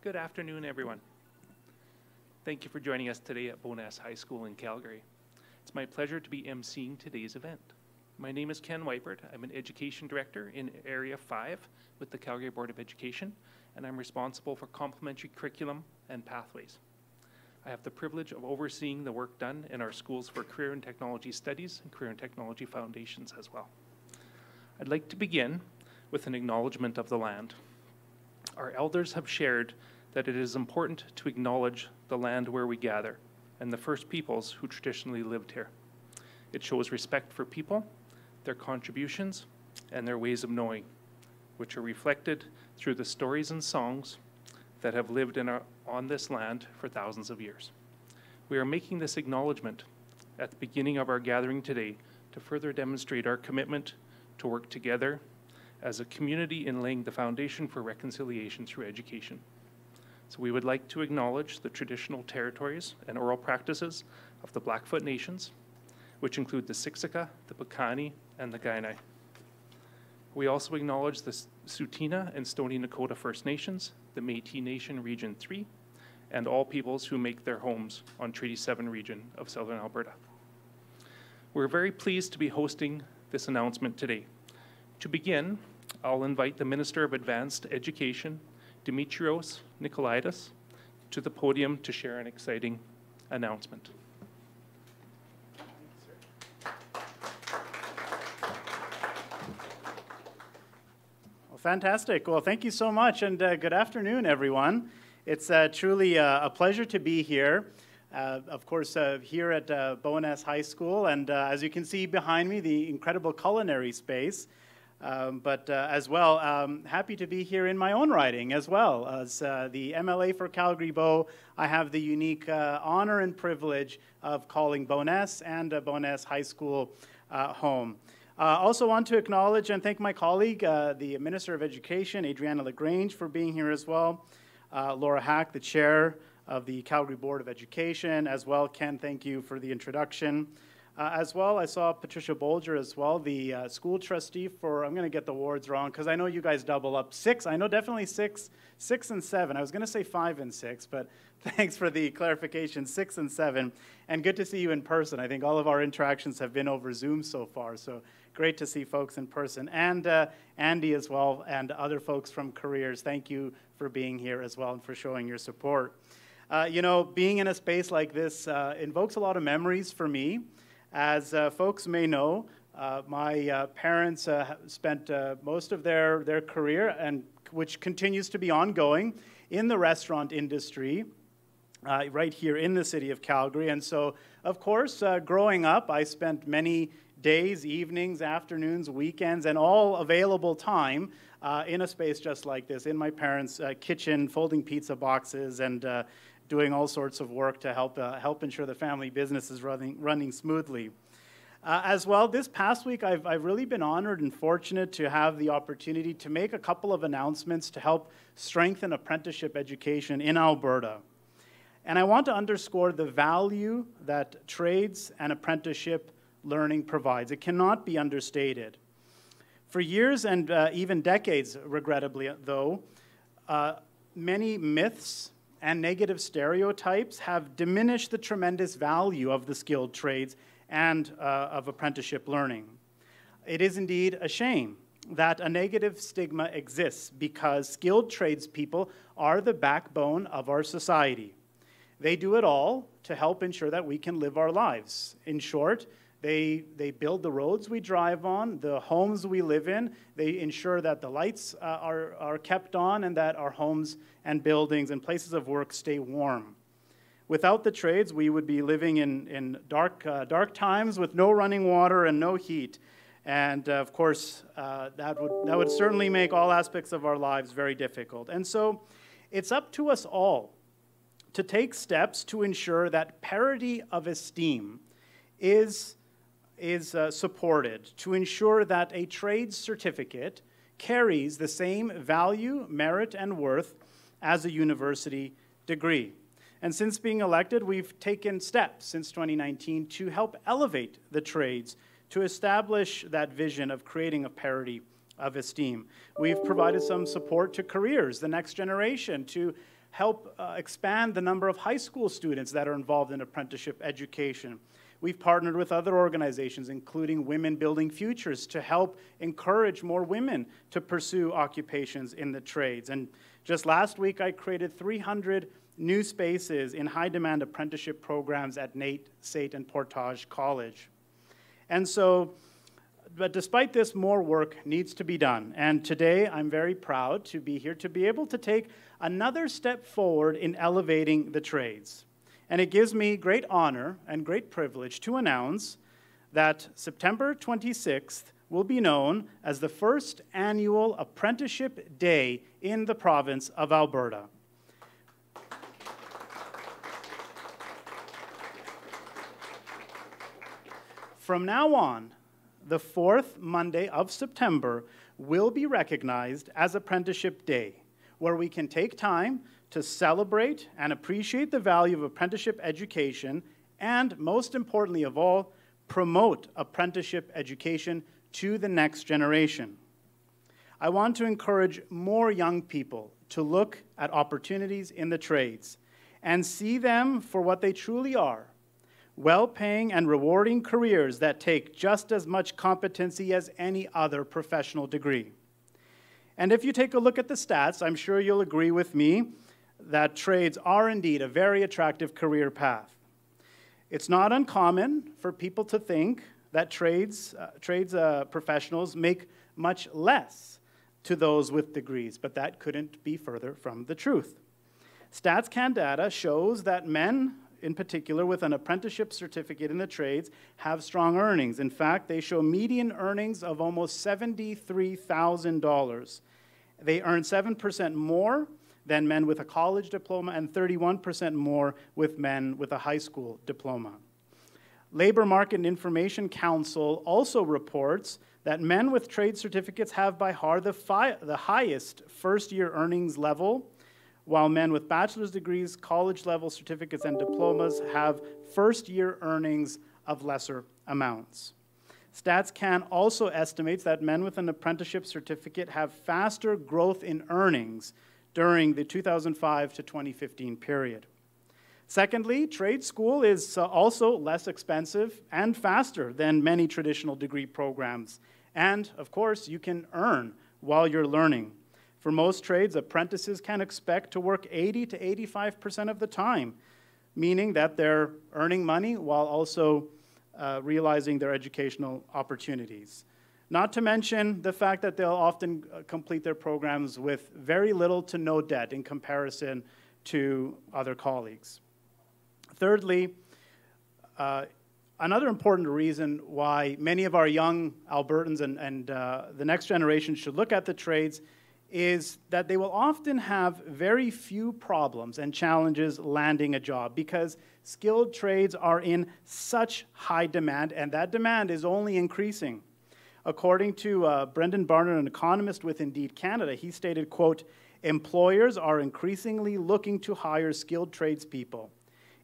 Good afternoon, everyone. Thank you for joining us today at Bowness High School in Calgary. It's my pleasure to be emceeing today's event. My name is Ken Weipert. I'm an Education Director in Area 5 with the Calgary Board of Education, and I'm responsible for complementary curriculum and pathways. I have the privilege of overseeing the work done in our schools for Career and Technology Studies and Career and Technology Foundations as well. I'd like to begin with an acknowledgement of the land. Our elders have shared that it is important to acknowledge the land where we gather and the first peoples who traditionally lived here. It shows respect for people, their contributions, and their ways of knowing, which are reflected through the stories and songs that have lived on this land for thousands of years. We are making this acknowledgement at the beginning of our gathering today to further demonstrate our commitment to work together as a community in laying the foundation for reconciliation through education. So we would like to acknowledge the traditional territories and oral practices of the Blackfoot Nations, which include the Siksika, the Piikani, and the Kainai. We also acknowledge the Tsuut'ina and Stoney Nakoda First Nations, the Métis Nation Region 3, and all peoples who make their homes on Treaty 7 region of Southern Alberta. We're very pleased to be hosting this announcement today. To begin, I'll invite the Minister of Advanced Education, Dimitrios Nikolaidis, to the podium to share an exciting announcement. Well, fantastic. Well, thank you so much, and good afternoon, everyone. It's truly a pleasure to be here. Of course, here at Bowness High School, and as you can see behind me, the incredible culinary space. But as well, happy to be here in my own riding as well. As the MLA for Calgary Bow, I have the unique honor and privilege of calling Bowness and Bowness High School home. Also want to acknowledge and thank my colleague, the Minister of Education, Adriana LaGrange, for being here as well. Laura Hack, the Chair of the Calgary Board of Education, as well. Ken, thank you for the introduction. As well, I saw Patricia Bolger as well, the school trustee for, I'm going to get the wards wrong, because I know you guys double up. I know definitely six and seven. I was going to say 5 and 6, but thanks for the clarification, 6 and 7. And good to see you in person. I think all of our interactions have been over Zoom so far, so great to see folks in person. And Andy as well, and other folks from Careers, thank you for being here as well and for showing your support. You know, being in a space like this invokes a lot of memories for me. As folks may know, my parents spent most of their career, and which continues to be ongoing, in the restaurant industry right here in the city of Calgary. And so, of course, growing up, I spent many days, evenings, afternoons, weekends, and all available time in a space just like this, in my parents' kitchen, folding pizza boxes, and doing all sorts of work to help ensure the family business is running smoothly. As well, this past week, I've really been honored and fortunate to have the opportunity to make a couple of announcements to help strengthen apprenticeship education in Alberta. And I want to underscore the value that trades and apprenticeship learning provides. It cannot be understated. For years and even decades, regrettably though, many myths and negative stereotypes have diminished the tremendous value of the skilled trades and of apprenticeship learning. It is indeed a shame that a negative stigma exists because skilled tradespeople are the backbone of our society. They do it all to help ensure that we can live our lives. In short, they build the roads we drive on, the homes we live in. They ensure that the lights are kept on and that our homes and buildings and places of work stay warm. Without the trades, we would be living in dark times with no running water and no heat. And of course, that would certainly make all aspects of our lives very difficult. And so it's up to us all to take steps to ensure that parity of esteem is supported, to ensure that a trades certificate carries the same value, merit, and worth as a university degree. And since being elected, we've taken steps since 2019 to help elevate the trades, to establish that vision of creating a parity of esteem. We've provided some support to careers, the next generation, to help expand the number of high school students that are involved in apprenticeship education. We've partnered with other organizations, including Women Building Futures, to help encourage more women to pursue occupations in the trades. And just last week, I created 300 new spaces in high-demand apprenticeship programs at NAIT, SAIT, and Portage College. And so, but despite this, more work needs to be done. And today, I'm very proud to be here to be able to take another step forward in elevating the trades. And it gives me great honor and great privilege to announce that September 26th will be known as the first annual Apprenticeship Day in the province of Alberta. From now on, the fourth Monday of September will be recognized as Apprenticeship Day, where we can take time to celebrate and appreciate the value of apprenticeship education and, most importantly of all, promote apprenticeship education to the next generation. I want to encourage more young people to look at opportunities in the trades and see them for what they truly are, well-paying and rewarding careers that take just as much competency as any other professional degree. And if you take a look at the stats, I'm sure you'll agree with me that trades are indeed a very attractive career path. It's not uncommon for people to think that trades professionals make much less to those with degrees, but that couldn't be further from the truth. StatsCan data shows that men, in particular with an apprenticeship certificate in the trades, have strong earnings. In fact, they show median earnings of almost $73,000. They earn 7% more than men with a college diploma and 31% more with men with a high school diploma. Labor Market and Information Council also reports that men with trade certificates have by far the highest first-year earnings level, while men with bachelor's degrees, college-level certificates, and diplomas have first-year earnings of lesser amounts. StatsCan also estimates that men with an apprenticeship certificate have faster growth in earnings during the 2005 to 2015 period. Secondly, trade school is also less expensive and faster than many traditional degree programs. And, of course, you can earn while you're learning. For most trades, apprentices can expect to work 80 to 85% of the time, meaning that they're earning money while also realizing their educational opportunities. Not to mention the fact that they'll often complete their programs with very little to no debt in comparison to other colleagues. Thirdly, another important reason why many of our young Albertans and the next generation should look at the trades is that they will often have very few problems and challenges landing a job because skilled trades are in such high demand, and that demand is only increasing. According to Brendan Barnard, an economist with Indeed Canada, he stated, quote, "Employers are increasingly looking to hire skilled tradespeople.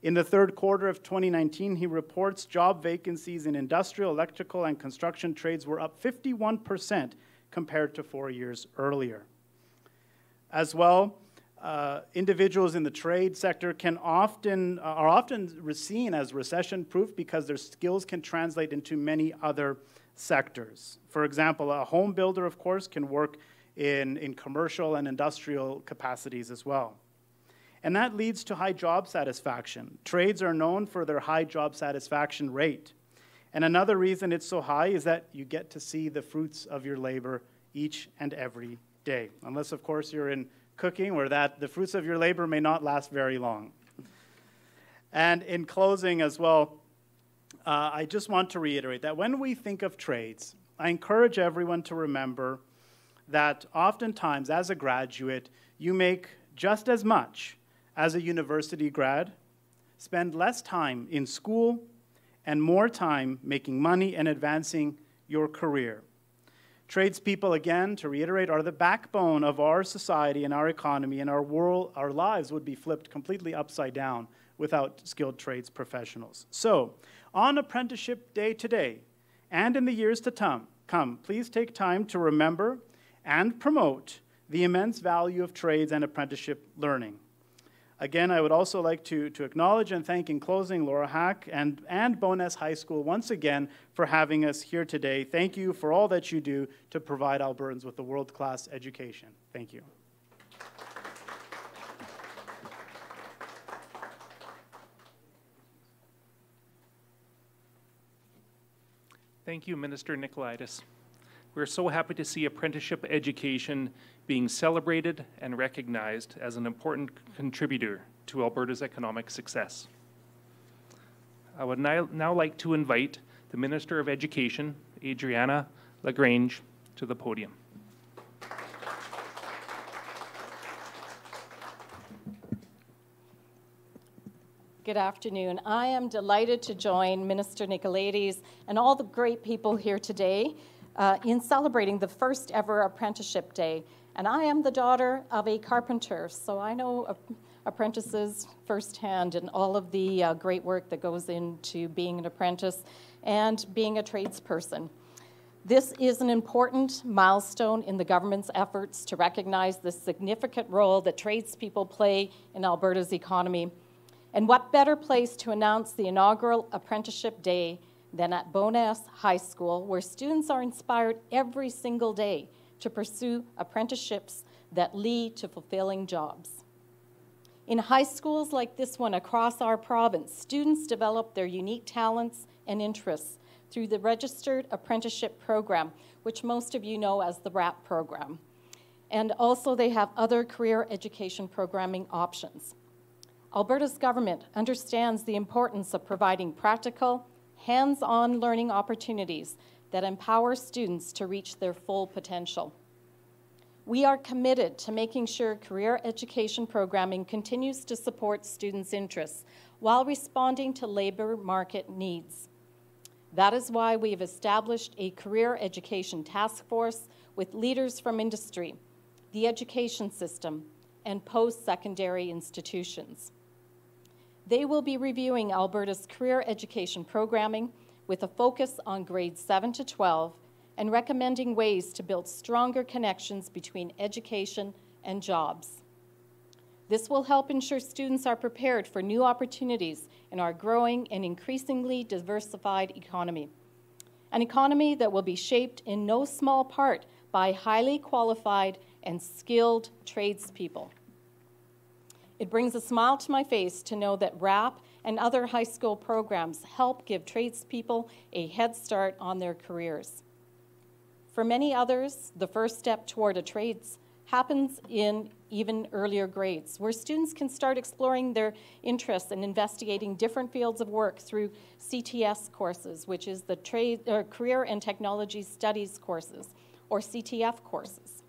In the third quarter of 2019, he reports job vacancies in industrial, electrical, and construction trades were up 51% compared to 4 years earlier." As well, individuals in the trade sector are often seen as recession-proof because their skills can translate into many other sectors. For example, a home builder, of course, can work in commercial and industrial capacities as well. And that leads to high job satisfaction. Trades are known for their high job satisfaction rate. And another reason it's so high is that you get to see the fruits of your labor each and every day. Unless, of course, you're in cooking where the fruits of your labor may not last very long. And in closing as well, I just want to reiterate that when we think of trades, I encourage everyone to remember that oftentimes as a graduate, you make just as much as a university grad, spend less time in school, and more time making money and advancing your career. Tradespeople, again, to reiterate, are the backbone of our society and our economy, and our lives would be flipped completely upside down without skilled trades professionals. So, on Apprenticeship Day today, and in the years to come, please take time to remember and promote the immense value of trades and apprenticeship learning. Again, I would also like to acknowledge and thank in closing Laura Hack and Bowness High School once again for having us here today. Thank you for all that you do to provide Albertans with a world-class education. Thank you. Thank you, Minister Nicolaitis. We're so happy to see apprenticeship education being celebrated and recognized as an important contributor to Alberta's economic success. I would now like to invite the Minister of Education, Adriana LaGrange, to the podium. Good afternoon. I am delighted to join Minister Nicolaitis and all the great people here today in celebrating the first ever Apprenticeship Day. And I am the daughter of a carpenter, so I know apprentices firsthand and all of the great work that goes into being an apprentice and being a tradesperson. This is an important milestone in the government's efforts to recognize the significant role that tradespeople play in Alberta's economy. And what better place to announce the inaugural Apprenticeship Day than at Bowness High School, where students are inspired every single day to pursue apprenticeships that lead to fulfilling jobs. In high schools like this one across our province, students develop their unique talents and interests through the Registered Apprenticeship Program, which most of you know as the RAP program. And also they have other career education programming options. Alberta's government understands the importance of providing practical, hands-on learning opportunities that empower students to reach their full potential. We are committed to making sure career education programming continues to support students' interests while responding to labor market needs. That is why we have established a career education task force with leaders from industry, the education system, and post-secondary institutions. They will be reviewing Alberta's career education programming with a focus on grades 7 to 12 and recommending ways to build stronger connections between education and jobs. This will help ensure students are prepared for new opportunities in our growing and increasingly diversified economy, an economy that will be shaped in no small part by highly qualified and skilled tradespeople. It brings a smile to my face to know that RAP and other high school programs help give tradespeople a head start on their careers. For many others, the first step toward a trades happens in even earlier grades, where students can start exploring their interests and investigating different fields of work through CTS courses, which is the Career and Technology Studies courses, or CTF courses.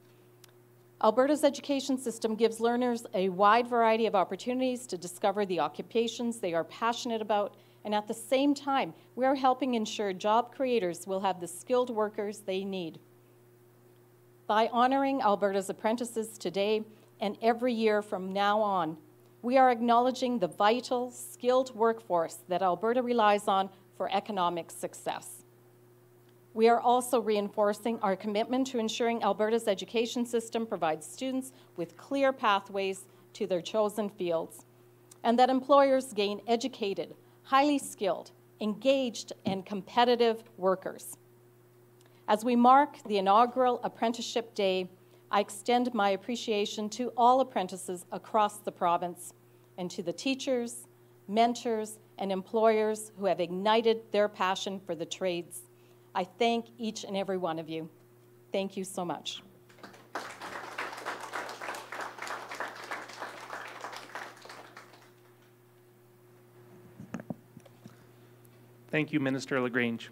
Alberta's education system gives learners a wide variety of opportunities to discover the occupations they are passionate about, and at the same time, we are helping ensure job creators will have the skilled workers they need. By honoring Alberta's apprentices today and every year from now on, we are acknowledging the vital, skilled workforce that Alberta relies on for economic success. We are also reinforcing our commitment to ensuring Alberta's education system provides students with clear pathways to their chosen fields, and that employers gain educated, highly skilled, engaged, and competitive workers. As we mark the inaugural Apprenticeship Day, I extend my appreciation to all apprentices across the province and to the teachers, mentors, and employers who have ignited their passion for the trades. I thank each and every one of you. Thank you so much. Thank you, Minister LaGrange.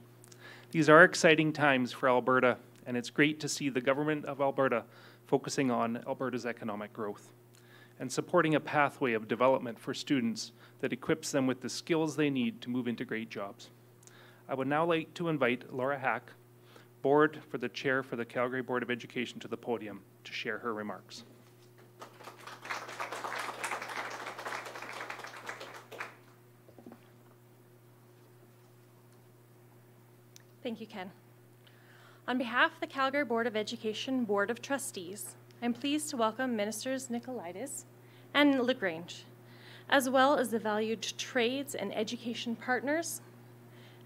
These are exciting times for Alberta, and it's great to see the government of Alberta focusing on Alberta's economic growth and supporting a pathway of development for students that equips them with the skills they need to move into great jobs. I would now like to invite Laura Hack, Board for the Chair for the Calgary Board of Education, to the podium to share her remarks. Thank you, Ken. On behalf of the Calgary Board of Education Board of Trustees, I'm pleased to welcome Ministers Nicolaitis and LaGrange as well as the valued trades and education partners,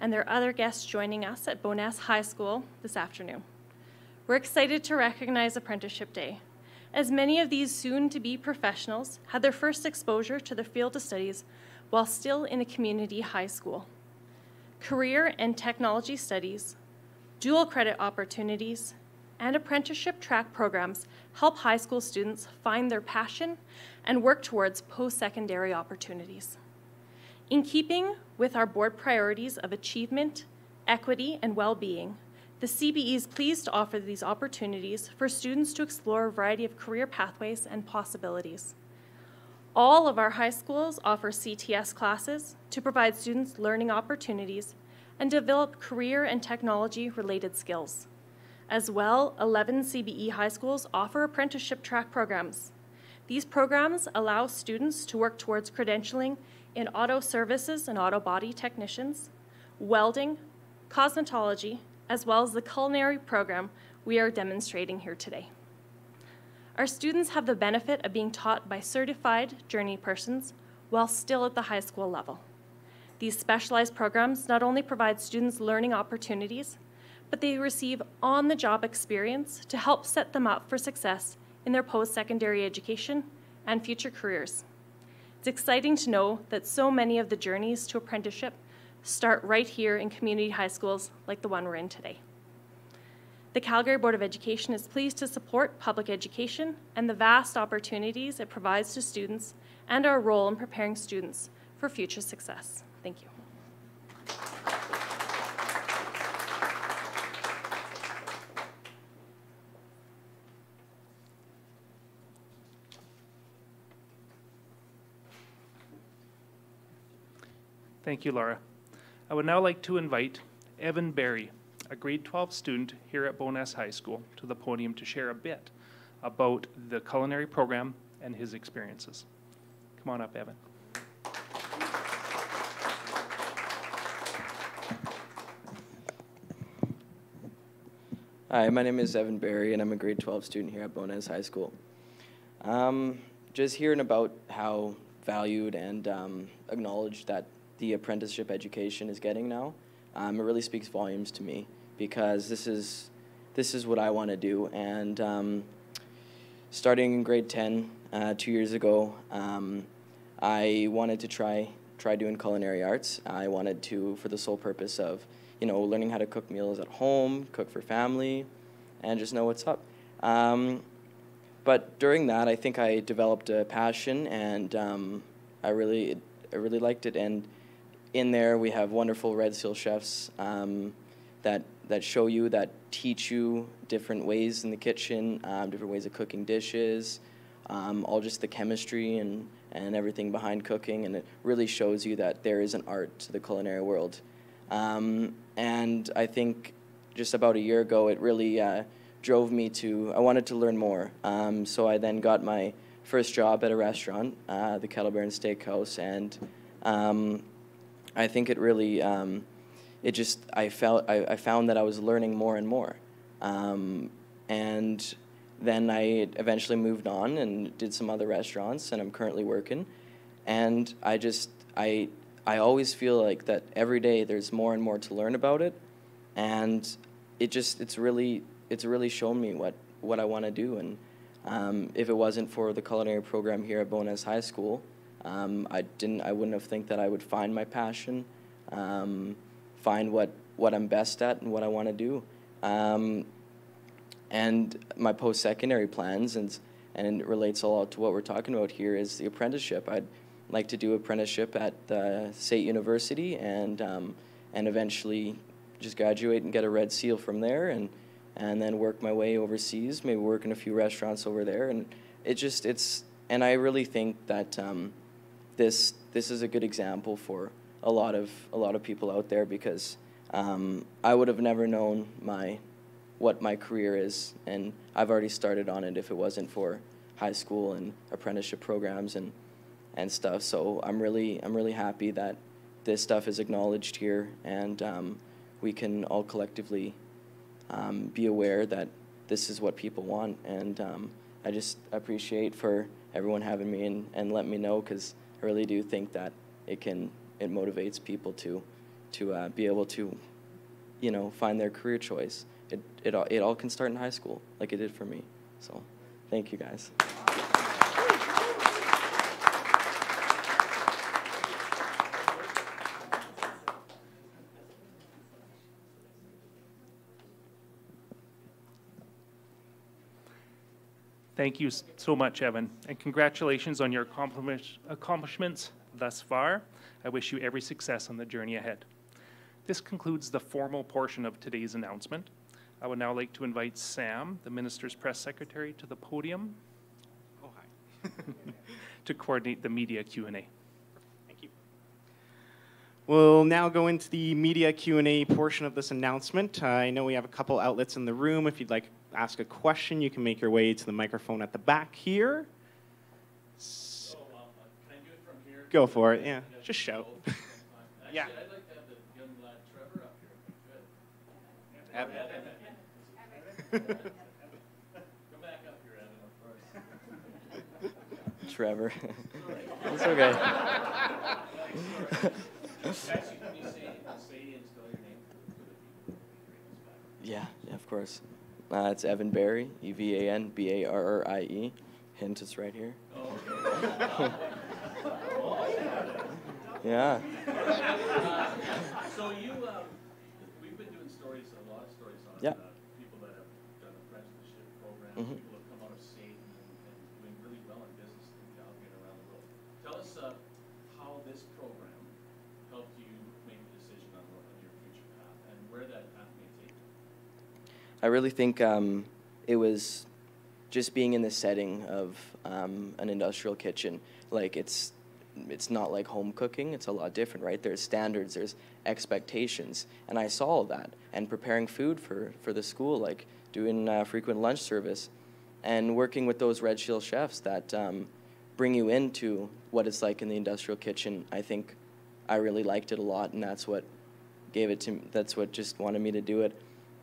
and their other guests joining us at Bowness High School this afternoon. We're excited to recognize Apprenticeship Day, as many of these soon-to-be professionals had their first exposure to their field of studies while still in a community high school. Career and technology studies, dual credit opportunities, and apprenticeship track programs help high school students find their passion and work towards post-secondary opportunities. In keeping with our board priorities of achievement, equity, and well-being, the CBE is pleased to offer these opportunities for students to explore a variety of career pathways and possibilities. All of our high schools offer CTS classes to provide students learning opportunities and develop career and technology-related skills. As well, 11 CBE high schools offer apprenticeship track programs. These programs allow students to work towards credentialing in auto services and auto body technicians, welding, cosmetology, as well as the culinary program we are demonstrating here today. Our students have the benefit of being taught by certified journey persons while still at the high school level. These specialized programs not only provide students learning opportunities, but they receive on-the-job experience to help set them up for success in their post-secondary education and future careers. It's exciting to know that so many of the journeys to apprenticeship start right here in community high schools like the one we're in today. The Calgary Board of Education is pleased to support public education and the vast opportunities it provides to students and our role in preparing students for future success. Thank you. Thank you, Laura. I would now like to invite Evan Berry, a grade 12 student here at Bowness High School, to the podium to share a bit about the culinary program and his experiences. Come on up, Evan. Hi, my name is Evan Berry, and I'm a grade 12 student here at Bowness High School. Just hearing about how valued and acknowledged that the apprenticeship education is getting now, it really speaks volumes to me, because this is what I want to do. And starting in grade 10 2 years ago, I wanted to try doing culinary arts. I wanted to, for the sole purpose of, you know, learning how to cook meals at home, cook for family, and just know what's up. But during that, I think I developed a passion, and I really liked it. And in there, we have wonderful Red Seal chefs that show you, that teach you different ways in the kitchen, different ways of cooking dishes, all just the chemistry and everything behind cooking. And it really shows you that there is an art to the culinary world. And I think just about a year ago, it really drove me to, I wanted to learn more. So I then got my first job at a restaurant, the Kettle Baron Steakhouse, and I think it really, I found that I was learning more and more. And then I eventually moved on and did some other restaurants, and I'm currently working. And I always feel like that every day there's more and more to learn about it, and it's really shown me what I want to do. And if it wasn't for the culinary program here at Bowness High School, I wouldn't have think that I would find my passion, find what I'm best at and what I want to do. And my post-secondary plans, and it relates a lot to what we're talking about here, is the apprenticeship. I'd like to do apprenticeship at the State University, and eventually just graduate and get a Red Seal from there, and then work my way overseas, maybe work in a few restaurants over there. And and I really think that this is a good example for a lot of people out there, because I would have never known what my career is, and I've already started on it if it wasn't for high school and apprenticeship programs and stuff. So I'm really happy that this stuff is acknowledged here, and we can all collectively be aware that this is what people want. And I just appreciate for everyone having me and letting me know, because I really do think that it motivates people to be able to, you know, find their career choice. It all can start in high school, like it did for me. So, thank you guys. Thank you so much, Evan, and congratulations on your accomplishments thus far. I wish you every success on the journey ahead. This concludes the formal portion of today's announcement. I would now like to invite Sam, the Minister's Press Secretary, to the podium to coordinate the media Q&A. Thank you. We'll now go into the media Q&A portion of this announcement. I know we have a couple outlets in the room. If you'd like to ask a question, you can make your way to the microphone at the back here. Can I do it from here? Go for it, yeah. Just shout. Yeah. I'd like to have the young lad Trevor up here, if we could. Come back up here, Evan, of course. Trevor. It's okay. Actually, can you say and spell your name? Yeah, of course. It's Evan Barry, EvanBarrie. Hint, it's right here. Oh, okay. Yeah. So we've been doing stories, a lot of stories on people that have done apprenticeship programs, people have come out of state and doing really well in business in Calgary and around the world. Tell us how this program helped you make a decision on your future path and where that path may take you. I really think it was just being in the setting of an industrial kitchen. Like it's not like home cooking. It's a lot different, right? There's standards, there's expectations, and I saw all that. And preparing food for the school, like doing frequent lunch service, and working with those Red Shield chefs that bring you into what it's like in the industrial kitchen. I think I really liked it a lot, and that's what gave it to me. That's what just wanted me to do it.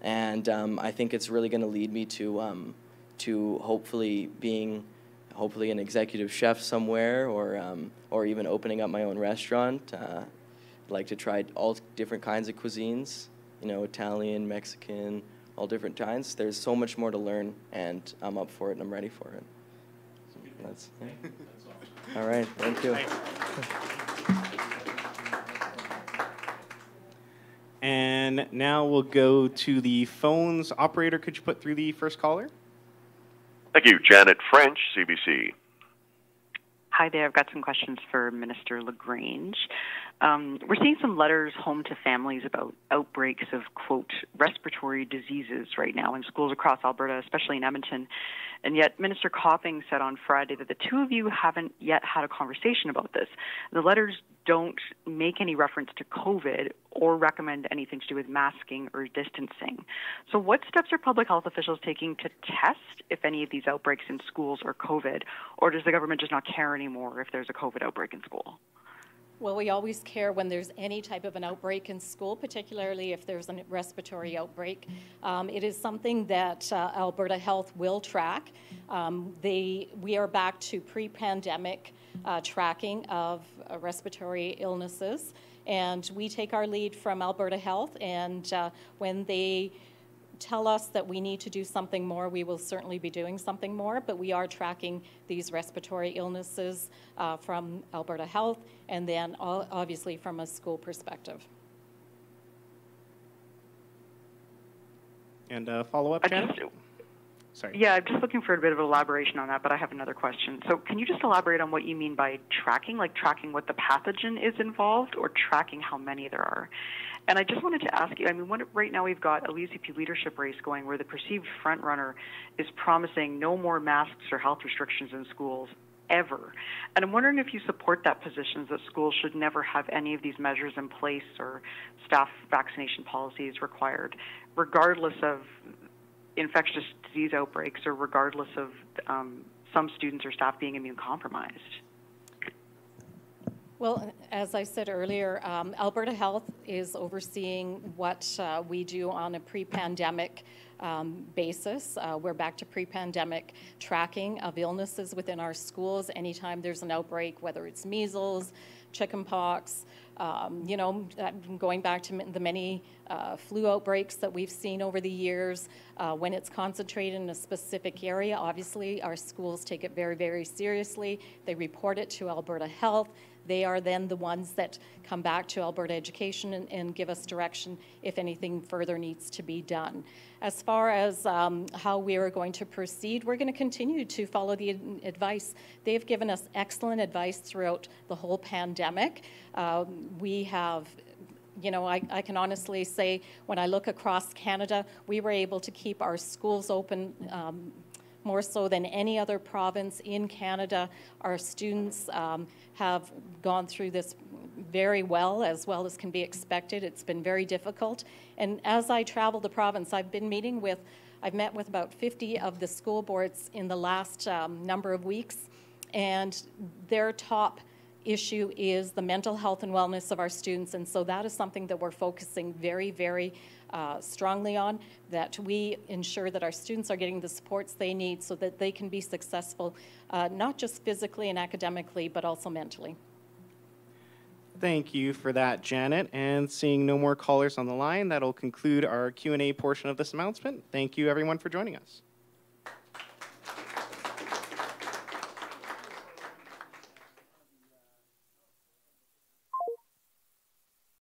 And I think it's really going to lead me to hopefully being an executive chef somewhere, or even opening up my own restaurant. I'd like to try all different kinds of cuisines, you know, Italian, Mexican, all different kinds. There's so much more to learn, and I'm up for it and I'm ready for it. That's all right. Thank you. And now we'll go to the phones. Operator, could you put through the first caller? Thank you. Janet French, CBC. Hi there. I've got some questions for Minister LaGrange. We're seeing some letters home to families about outbreaks of, quote, respiratory diseases right now in schools across Alberta, especially in Edmonton. And yet Minister Copping said on Friday that the two of you haven't yet had a conversation about this. The letters don't make any reference to COVID or recommend anything to do with masking or distancing. So what steps are public health officials taking to test if any of these outbreaks in schools are COVID, or does the government just not care anymore if there's a COVID outbreak in school? Well, we always care when there's any type of an outbreak in school, particularly if there's a respiratory outbreak. It is something that Alberta Health will track. We are back to pre-pandemic tracking of respiratory illnesses, and we take our lead from Alberta Health, and when they tell us that we need to do something more, we will certainly be doing something more, but we are tracking these respiratory illnesses from Alberta Health, and then obviously from a school perspective. And follow-up, Janet? Sorry. Yeah, I'm just looking for a bit of elaboration on that, but I have another question. So can you just elaborate on what you mean by tracking, like tracking what the pathogen is involved, or tracking how many there are? And I just wanted to ask you, I mean, right now we've got a UCP leadership race going where the perceived frontrunner is promising no more masks or health restrictions in schools ever. And I'm wondering if you support that position, that schools should never have any of these measures in place or staff vaccination policies required, regardless of infectious disease outbreaks or regardless of some students or staff being immune compromised. Well, as I said earlier, Alberta Health is overseeing what we do on a pre-pandemic basis. We're back to pre-pandemic tracking of illnesses within our schools. Anytime there's an outbreak, whether it's measles, chickenpox, you know, going back to the many flu outbreaks that we've seen over the years, when it's concentrated in a specific area, obviously our schools take it very, very seriously. They report it to Alberta Health. They are then the ones that come back to Alberta Education and give us direction if anything further needs to be done. As far as how we are going to proceed, we're going to continue to follow the advice. They've given us excellent advice throughout the whole pandemic. We have, you know, I can honestly say when I look across Canada, we were able to keep our schools open more so than any other province in Canada. Our students have gone through this very well as can be expected. It's been very difficult. And as I travel the province, I've met with about 50 of the school boards in the last number of weeks, and their top issue is the mental health and wellness of our students, and so that is something that we're focusing very, very strongly on, that we ensure that our students are getting the supports they need so that they can be successful, not just physically and academically, but also mentally. Thank you for that, Janet. And seeing no more callers on the line, that'll conclude our Q&A portion of this announcement. Thank you, everyone, for joining us.